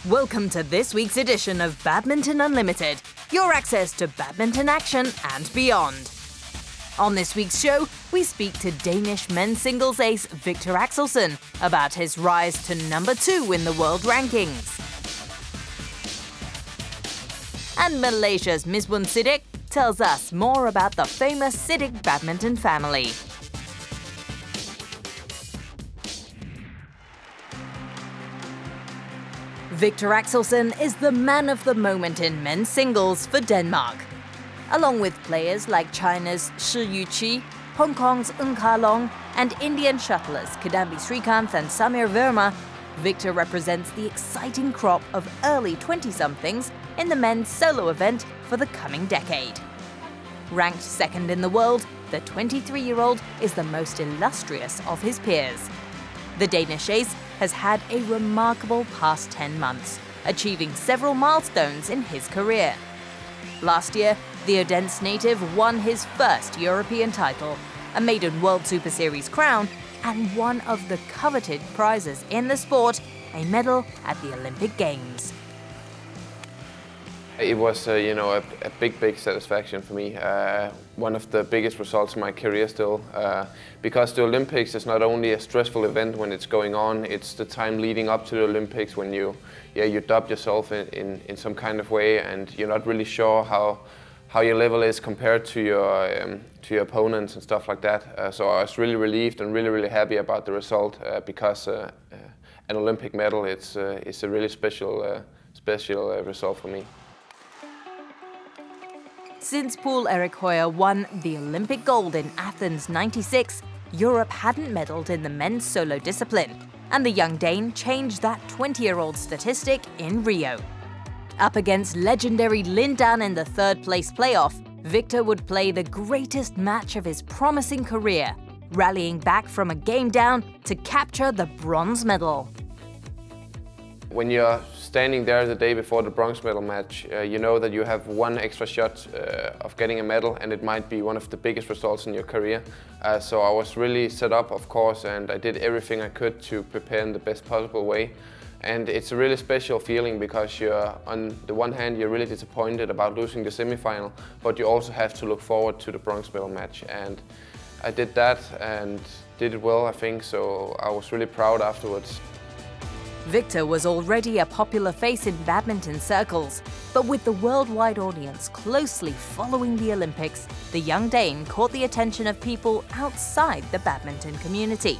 Welcome to this week's edition of Badminton Unlimited, your access to badminton action and beyond. On this week's show, we speak to Danish men's singles ace Viktor Axelsen about his rise to #2 in the world rankings. And Malaysia's Misbun Sidek tells us more about the famous Sidek badminton family. Viktor Axelsen is the man of the moment in men's singles for Denmark. Along with players like China's Shi Yuqi, Hong Kong's Ka Long, and Indian shuttlers Kidambi Srikanth and Samir Verma, Viktor represents the exciting crop of early 20-somethings in the men's solo event for the coming decade. Ranked second in the world, the 23-year-old is the most illustrious of his peers. The Danish ace has had a remarkable past 10 months, achieving several milestones in his career. Last year, the Odense native won his first European title, a maiden World Superseries crown, and one of the coveted prizes in the sport, a medal at the Olympic Games. It was, a big satisfaction for me. One of the biggest results in my career still, because the Olympics is not only a stressful event when it's going on, it's the time leading up to the Olympics when you doubt yourself in some kind of way, and you're not really sure how your level is compared to your opponents and stuff like that. So I was really relieved and really happy about the result, because an Olympic medal it's a really special result for me. Since Poul Erik Høyer won the Olympic gold in Athens '96, Europe hadn't medalled in the men's solo discipline, and the young Dane changed that 20-year-old statistic in Rio. Up against legendary Lin Dan in the third-place playoff, Viktor would play the greatest match of his promising career, rallying back from a game down to capture the bronze medal. When you're standing there the day before the bronze medal match, you know that you have one extra shot of getting a medal, and it might be one of the biggest results in your career. So I was really set up, of course, and I did everything I could to prepare in the best possible way. And it's a really special feeling because on the one hand, you're really disappointed about losing the semi-final, but you also have to look forward to the bronze medal match. And I did that and did it well, I think, so I was really proud afterwards. Viktor was already a popular face in badminton circles, but with the worldwide audience closely following the Olympics, the young Dane caught the attention of people outside the badminton community.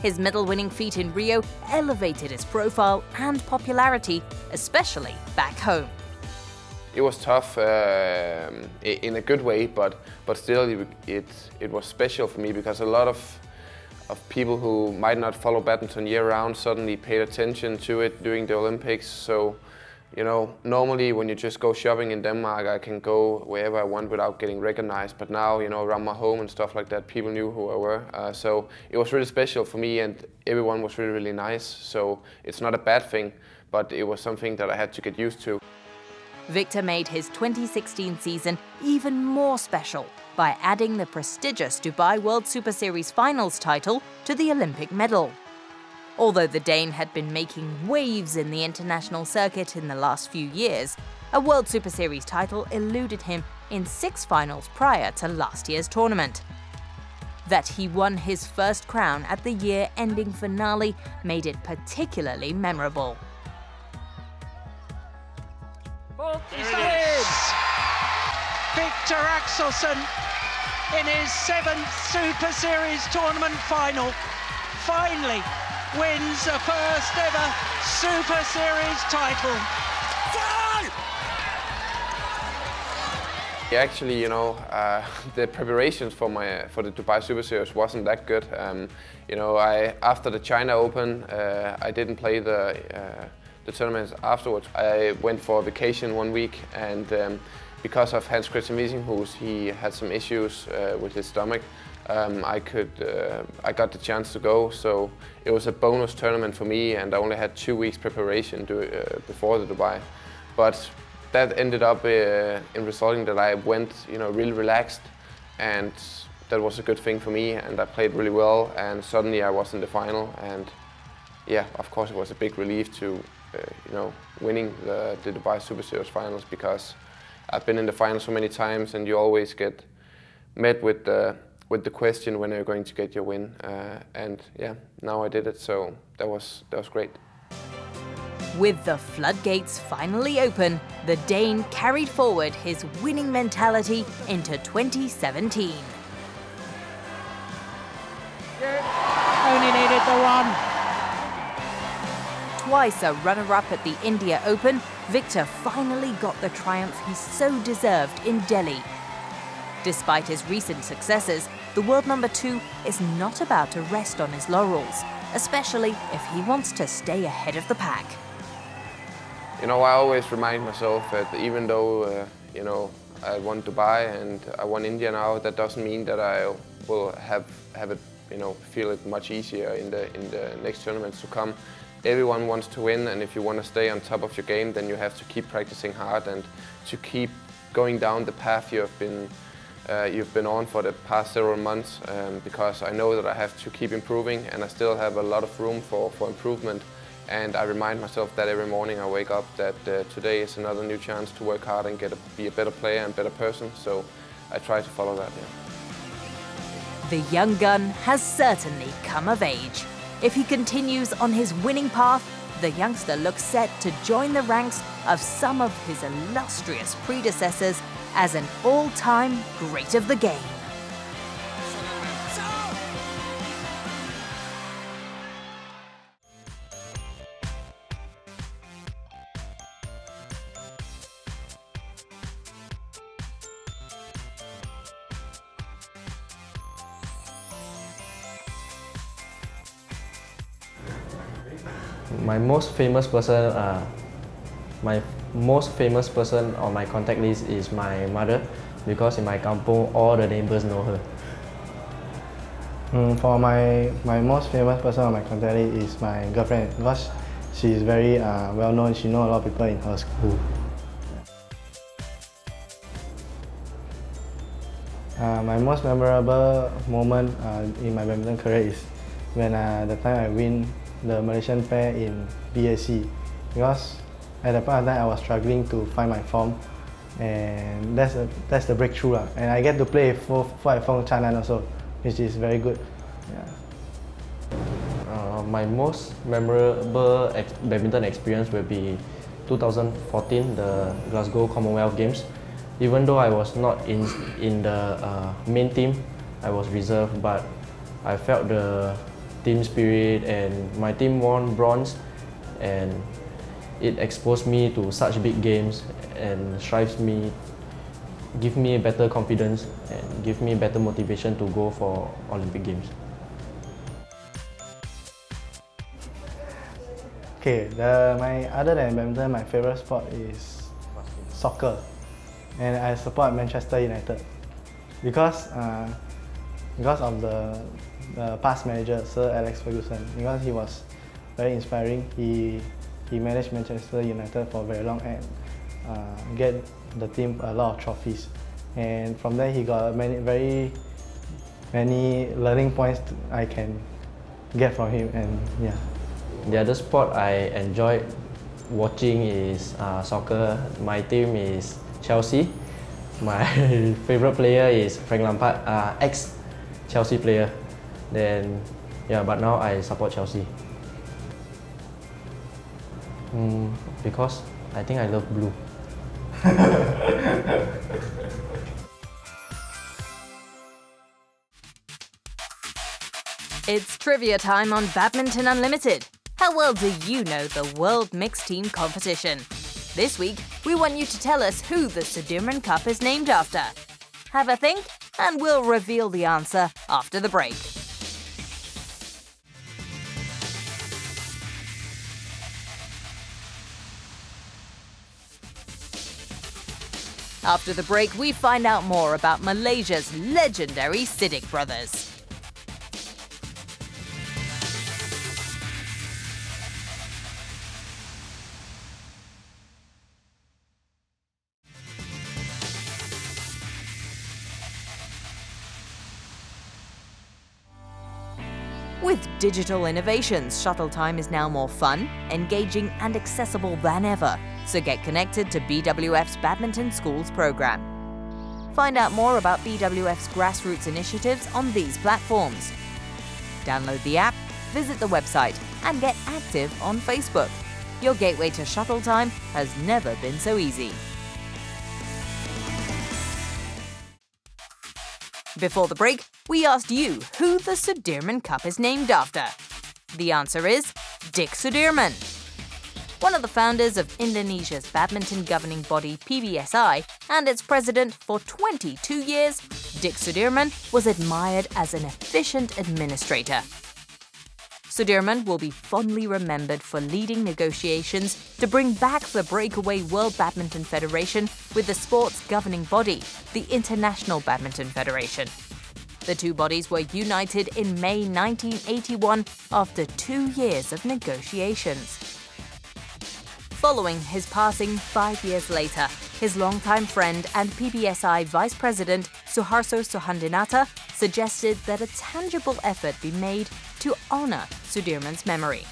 His medal-winning feat in Rio elevated his profile and popularity, especially back home. It was tough in a good way, but still it was special for me because a lot of people who might not follow badminton year-round suddenly paid attention to it during the Olympics. So, normally when you just go shopping in Denmark, I can go wherever I want without getting recognized. But now, around my home and stuff like that, people knew who I were. So it was really special for me, and everyone was really nice. So it's not a bad thing, but it was something that I had to get used to. Viktor made his 2016 season even more special by adding the prestigious Dubai World Superseries finals title to the Olympic medal. Although the Dane had been making waves in the international circuit in the last few years, a World Superseries title eluded him in 6 finals prior to last year's tournament. That he won his first crown at the year-ending finale made it particularly memorable. Viktor Axelsen in his 7th Super Series tournament final finally wins a first ever Super Series title. Actually, the preparations for the Dubai Super Series wasn't that good. After the China Open, I didn't play the tournaments afterwards. I went for a vacation 1 week, and because of Hans Christian Wiesenhuis, he had some issues with his stomach. I got the chance to go, so it was a bonus tournament for me, and I only had 2 weeks preparation before the Dubai. But that ended up in resulting that I went, really relaxed, and that was a good thing for me, and I played really well, and suddenly I was in the final, and yeah, of course it was a big relief to you know, winning the Dubai Super Series finals, because I've been in the finals so many times, and you always get met with the question when you're going to get your win. And yeah, now I did it, so that was great. With the floodgates finally open, the Dane carried forward his winning mentality into 2017. Only needed the one. Twice a runner-up at the India Open, Viktor finally got the triumph he so deserved in Delhi. Despite his recent successes, the world #2 is not about to rest on his laurels, especially if he wants to stay ahead of the pack. You know, I always remind myself that even though, you know, I won Dubai and I won India now, that doesn't mean that I will have it, you know, feel it much easier in the next tournaments to come. Everyone wants to win, and if you want to stay on top of your game, then you have to keep practicing hard and to keep going down the path you've been on for the past several months, because I know that I have to keep improving, and I still have a lot of room for improvement. And I remind myself that every morning I wake up that today is another new chance to work hard and be a better player and better person. So I try to follow that. Yeah. The young gun has certainly come of age. If he continues on his winning path, the youngster looks set to join the ranks of some of his illustrious predecessors as an all-time great of the game. My most famous person on my contact list is my mother, because in my kampung all the neighbors know her. For my most famous person on my contact list is my girlfriend, because she is very well known. She knows a lot of people in her school. My most memorable moment in my badminton career is when the time I win the Malaysian pair in BAC, because at that point of time I was struggling to find my form, and that's the breakthrough lah. And I get to play for Fong Chanan also, which is very good. Yeah. My most memorable badminton experience will be 2014, the Glasgow Commonwealth Games. Even though I was not in the main team, I was reserved, but I felt the team spirit, and my team won bronze, and it exposed me to such big games and give me better confidence and give me better motivation to go for Olympic Games. Okay, other than badminton, my favorite sport is soccer, and I support Manchester United because of the past manager, Sir Alex Ferguson, because he was very inspiring. He managed Manchester United for very long and get the team a lot of trophies. And from there, he got very many learning points I can get from him. And yeah. The other sport I enjoyed watching is soccer. My team is Chelsea. My favorite player is Frank Lampard, ex-Chelsea player. Then, yeah, but now I support Chelsea. Because I think I love blue. It's trivia time on Badminton Unlimited. How well do you know the World Mixed Team competition? This week, we want you to tell us who the Sudirman Cup is named after. Have a think, and we'll reveal the answer after the break. After the break, we find out more about Malaysia's legendary Sidek brothers. With digital innovations, shuttle time is now more fun, engaging and accessible than ever, so get connected to BWF's Badminton Schools program. Find out more about BWF's grassroots initiatives on these platforms. Download the app, visit the website, and get active on Facebook. Your gateway to shuttle time has never been so easy. Before the break, we asked you who the Sudirman Cup is named after. The answer is Dick Sudirman. One of the founders of Indonesia's badminton governing body PBSI and its president for 22 years, Dick Sudirman was admired as an efficient administrator. Sudirman will be fondly remembered for leading negotiations to bring back the breakaway World Badminton Federation with the sport's governing body, the International Badminton Federation. The two bodies were united in May 1981 after 2 years of negotiations. Following his passing 5 years later, his longtime friend and PBSI Vice President Suharto Suhandinata suggested that a tangible effort be made to honor Sudirman's memory.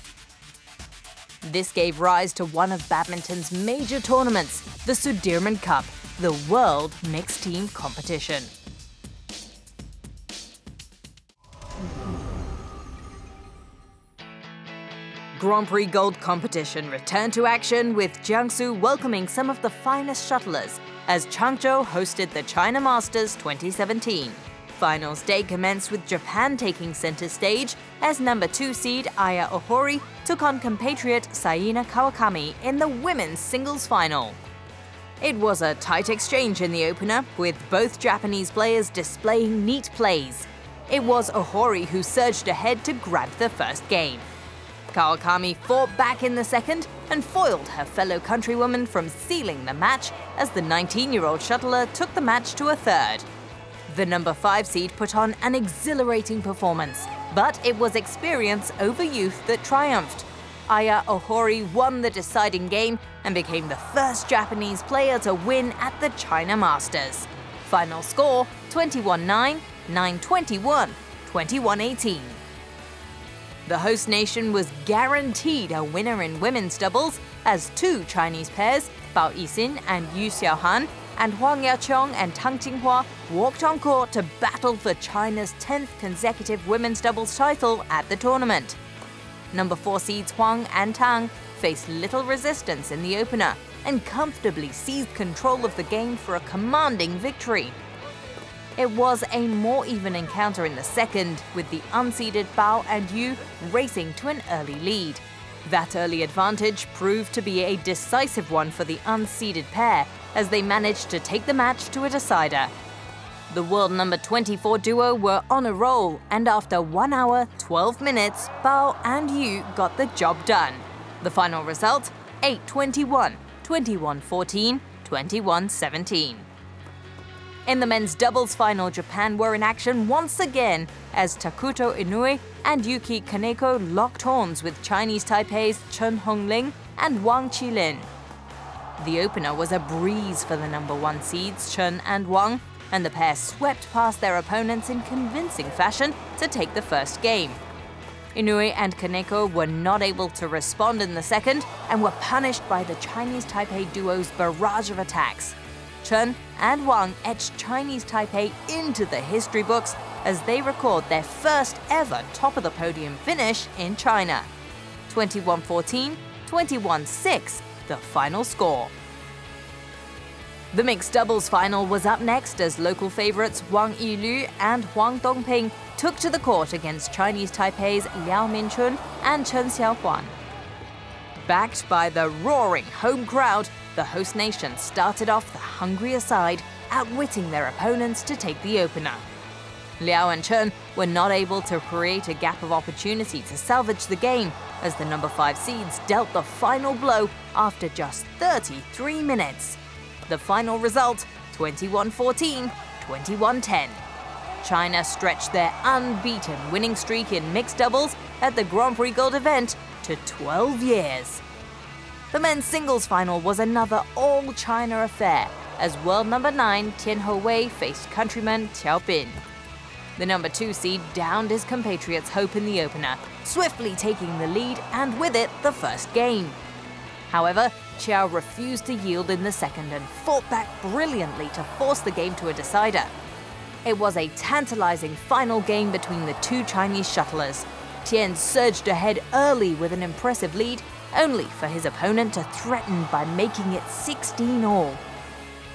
This gave rise to one of badminton's major tournaments, the Sudirman Cup, the World Mixed Team Competition. Grand Prix Gold competition returned to action with Jiangsu welcoming some of the finest shuttlers as Changzhou hosted the China Masters 2017. Finals day commenced with Japan taking center stage as number 2 seed Aya Ohori took on compatriot Saina Kawakami in the women's singles final. It was a tight exchange in the opener, with both Japanese players displaying neat plays. It was Ohori who surged ahead to grab the first game. Kawakami fought back in the second and foiled her fellow countrywoman from sealing the match as the 19-year-old shuttler took the match to a third. The number 5 seed put on an exhilarating performance, but it was experience over youth that triumphed. Aya Ohori won the deciding game and became the first Japanese player to win at the China Masters. Final score 21-9, 9-21, 21-18. The host nation was guaranteed a winner in women's doubles as 2 Chinese pairs, Bao Yixin and Yu Xiaohan, and Huang Yaqiong and Tang Jinghua walked on court to battle for China's 10th consecutive women's doubles title at the tournament. Number 4 seeds Huang and Tang faced little resistance in the opener and comfortably seized control of the game for a commanding victory. It was a more even encounter in the second, with the unseeded Bao and Yu racing to an early lead. That early advantage proved to be a decisive one for the unseeded pair, as they managed to take the match to a decider. The world number 24 duo were on a roll, and after 1 hour, 12 minutes, Bao and Yu got the job done. The final result, 8-21, 21-14, 21-17. In the men's doubles final, Japan were in action once again as Takuto Inoue and Yuki Kaneko locked horns with Chinese Taipei's Chen Hongling and Wang Qilin. The opener was a breeze for the number 1 seeds Chen and Wang, and the pair swept past their opponents in convincing fashion to take the first game. Inoue and Kaneko were not able to respond in the second and were punished by the Chinese Taipei duo's barrage of attacks. Chen and Wang etched Chinese Taipei into the history books as they record their first ever top-of-the-podium finish in China. 21-14, 21-6, the final score. The mixed doubles final was up next as local favorites Wang Yilu and Huang Dongping took to the court against Chinese Taipei's Liao Minchun and Chen Xiaohuan. Backed by the roaring home crowd, the host nation started off the hungrier side, outwitting their opponents to take the opener. Liao and Chen were not able to create a gap of opportunity to salvage the game as the number 5 seeds dealt the final blow after just 33 minutes. The final result, 21-14, 21-10. China stretched their unbeaten winning streak in mixed doubles at the Grand Prix Gold event to 12 years. The men's singles final was another all-China affair as world number 9 Tian Houwei faced countryman Qiao Bin. The number 2 seed downed his compatriots' hope in the opener, swiftly taking the lead and with it the first game. However, Chiao refused to yield in the second and fought back brilliantly to force the game to a decider. It was a tantalizing final game between the two Chinese shuttlers. Tian surged ahead early with an impressive lead, only for his opponent to threaten by making it 16-all.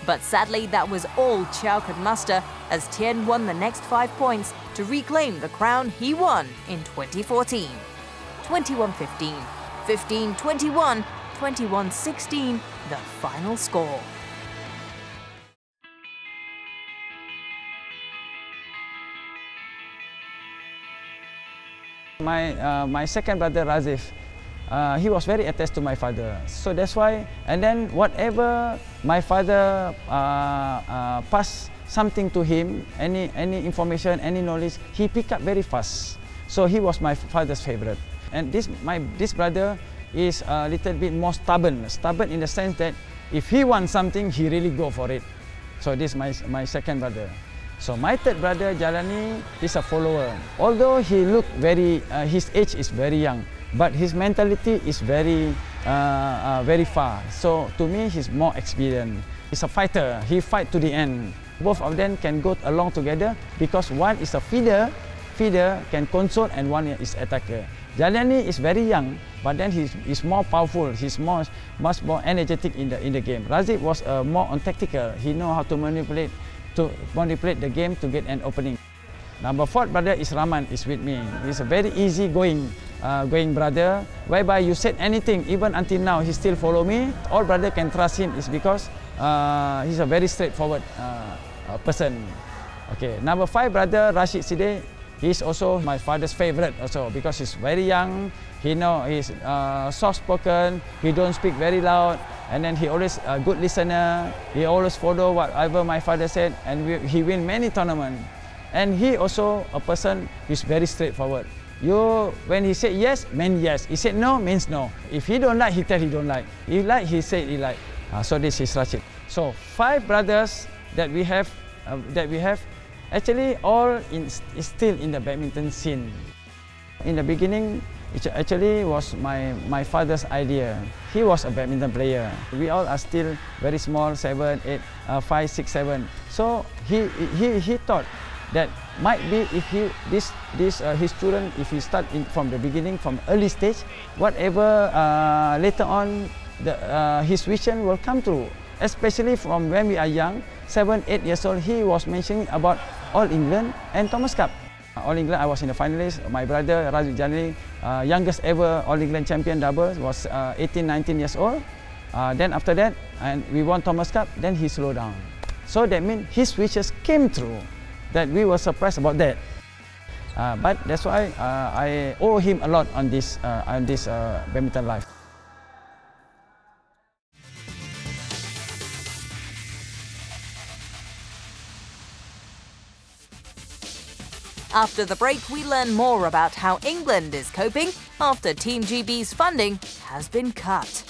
But sadly, that was all Chiao could muster, as Tian won the next 5 points to reclaim the crown he won in 2014. 21-15, 15-21, 21-16, the final score. My second brother Razif, he was very attached to my father, so that's why. And then whatever my father passed something to him, any information, any knowledge, he picked up very fast. So he was my father's favorite. And this brother is a little bit more stubborn in the sense that if he wants something, he really go for it. So this is my second brother. So my third brother Jalani is a follower. Although he look his age is very young, but his mentality is very far. So to me, he's more experienced. He's a fighter. He fight to the end. Both of them can go along together because one is a feeder can console, and one is attacker. Jalani is very young, but then he's more powerful. He's much more energetic in the game. Razif was more on tactical. He know how to manipulate the game to get an opening. Number 4 brother is Rahman, is with me. He's a very easy going brother, whereby you said anything, even until now he still follow me. All brother can trust him is because he's a very straightforward person. Okay, number 5 brother Rashid Sidek, he's also my father's favorite also because he's very young. He know he's soft-spoken. He don't speak very loud, and then he always a good listener. He always follow whatever my father said, and he win many tournaments. And he also a person who's very straightforward. When he said yes, means yes. He said no, means no. If he don't like, he tell he don't like. He like, he said he like. So this is Rashid. So 5 brothers that we have, actually all is still in the badminton scene. In the beginning, it actually was my father's idea. He was a badminton player. We all are still very small, 7, 8, 5, 6, 7. So he thought that might be if his children, if he start from the beginning, from early stage, whatever later on his vision will come true. Especially from when we are young, 7, 8 years old, he was mentioning about All England and Thomas Cup. All England, I was in the finalists. My brother Razif Jalani, youngest ever All England champion doubles, was 18, 19 years old. Then after that, and we won Thomas Cup. Then he slowed down. So that means his wishes came true. That we were surprised about that. But that's why I owe him a lot on this badminton life. After the break, we learn more about how England is coping after Team GB's funding has been cut.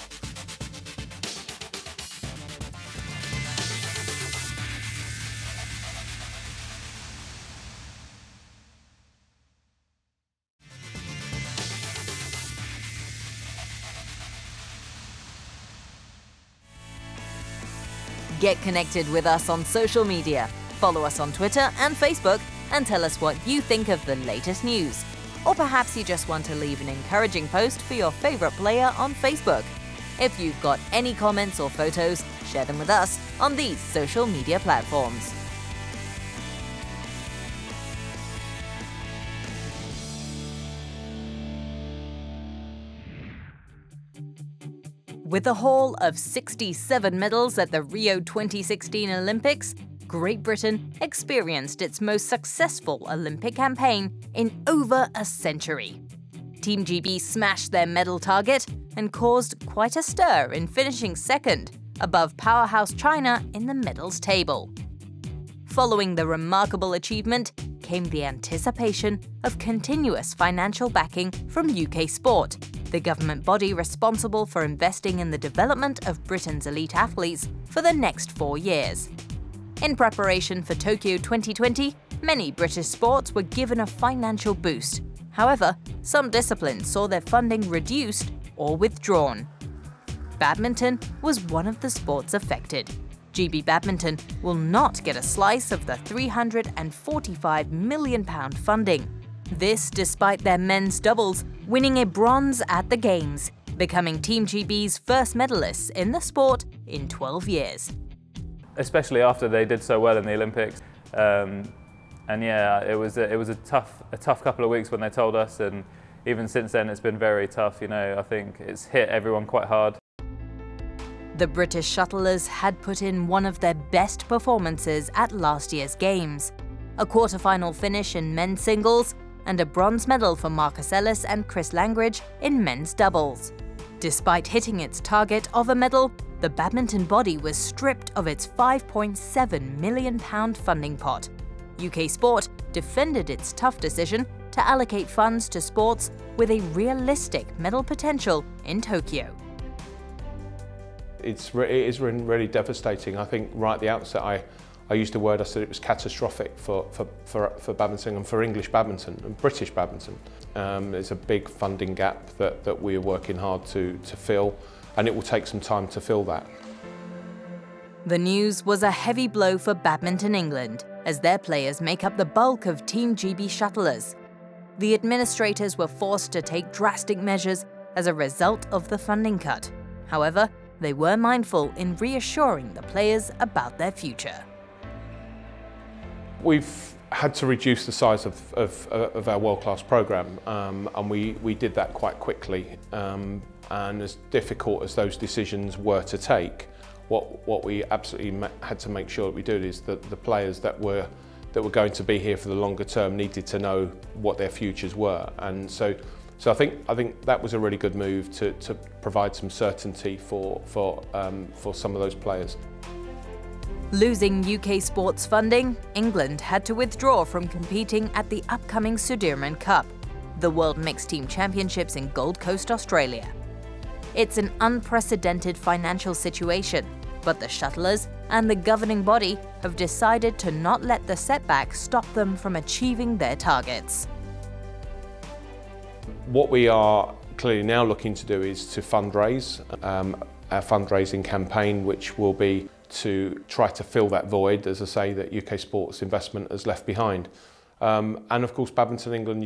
Get connected with us on social media. Follow us on Twitter and Facebook and tell us what you think of the latest news. Or perhaps you just want to leave an encouraging post for your favorite player on Facebook. If you've got any comments or photos, share them with us on these social media platforms. With a haul of 67 medals at the Rio 2016 Olympics, Great Britain experienced its most successful Olympic campaign in over a century. Team GB smashed their medal target and caused quite a stir in finishing second, above powerhouse China in the medals table. Following the remarkable achievement came the anticipation of continuous financial backing from UK Sport, the government body responsible for investing in the development of Britain's elite athletes for the next 4 years. In preparation for Tokyo 2020, many British sports were given a financial boost. However, some disciplines saw their funding reduced or withdrawn. Badminton was one of the sports affected. GB Badminton will not get a slice of the £345 million funding. This despite their men's doubles winning a bronze at the Games, becoming Team GB's first medalists in the sport in 12 years. Especially after they did so well in the Olympics. And yeah, it was a tough couple of weeks when they told us, and even since then it's been very tough. You know, I think it's hit everyone quite hard. The British shuttlers had put in one of their best performances at last year's Games. A quarter-final finish in men's singles and a bronze medal for Marcus Ellis and Chris Langridge in men's doubles. Despite hitting its target of a medal, the badminton body was stripped of its £5.7 million funding pot. UK Sport defended its tough decision to allocate funds to sports with a realistic medal potential in Tokyo. It is really devastating. I think right at the outset I used a word, I said it was catastrophic for badminton and for English badminton and British badminton. There's a big funding gap that we're working hard to fill, and it will take some time to fill that. The news was a heavy blow for Badminton England, as their players make up the bulk of Team GB shuttlers. The administrators were forced to take drastic measures as a result of the funding cut. However, they were mindful in reassuring the players about their future. We've had to reduce the size of our world-class programme, and we did that quite quickly. And as difficult as those decisions were to take, what we absolutely had to make sure that we did is that the players that were going to be here for the longer term needed to know what their futures were. And so I think that was a really good move to provide some certainty for some of those players. Losing UK sports funding, England had to withdraw from competing at the upcoming Sudirman Cup, the World Mixed Team Championships in Gold Coast, Australia. It's an unprecedented financial situation, but the shuttlers and the governing body have decided to not let the setback stop them from achieving their targets. What we are clearly now looking to do is to fundraise, our fundraising campaign, which will be to try to fill that void, as I say, that UK sports investment has left behind. And of course, Badminton England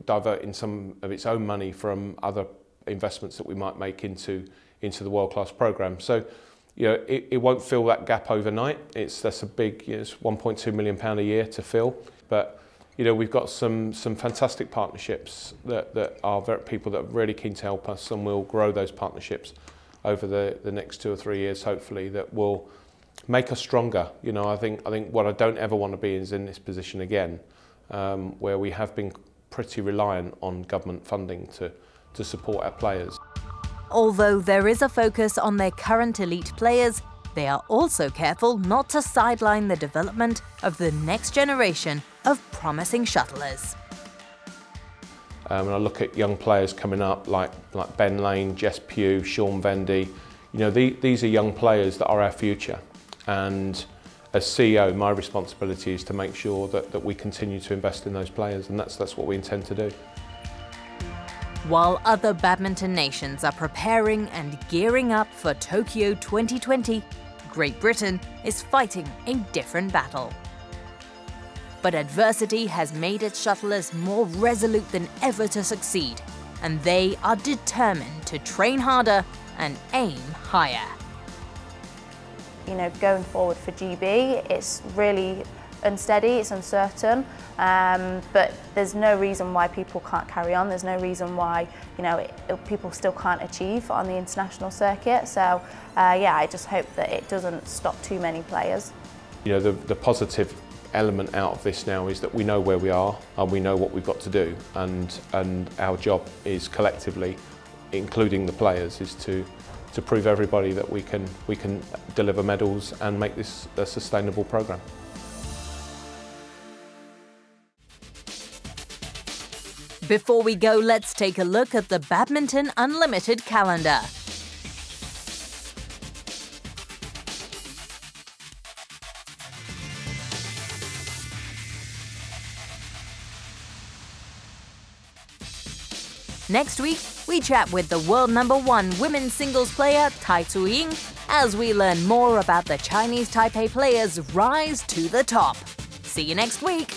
diverting some of its own money from other investments that we might make into the world-class programme. So, it won't fill that gap overnight. That's a big, it's £1.2 million a year to fill. But we've got some fantastic partnerships that are people that are really keen to help us, and we'll grow those partnerships over the next 2 or 3 years, hopefully, that will make us stronger. I think what I don't ever want to be is in this position again, where we have been pretty reliant on government funding to support our players. Although there is a focus on their current elite players, they are also careful not to sideline the development of the next generation of promising shuttlers. When I look at young players coming up like Ben Lane, Jess Pugh, Sean Vendy, these are young players that are our future. And as CEO, my responsibility is to make sure that we continue to invest in those players, and that's what we intend to do. While other badminton nations are preparing and gearing up for Tokyo 2020, Great Britain is fighting a different battle. But adversity has made its shuttlers more resolute than ever to succeed, and they are determined to train harder and aim higher. Going forward for GB, it's really unsteady, it's uncertain, but there's no reason why people can't carry on. There's no reason why people still can't achieve on the international circuit. So yeah, I just hope that it doesn't stop too many players. The positive element out of this now is that we know where we are and we know what we've got to do, and our job is collectively, including the players, is to prove everybody that we can deliver medals and make this a sustainable programme. Before we go, let's take a look at the Badminton Unlimited calendar. Next week, we chat with the world #1 women's singles player Tai Tzu-ying as we learn more about the Chinese Taipei players' rise to the top. See you next week!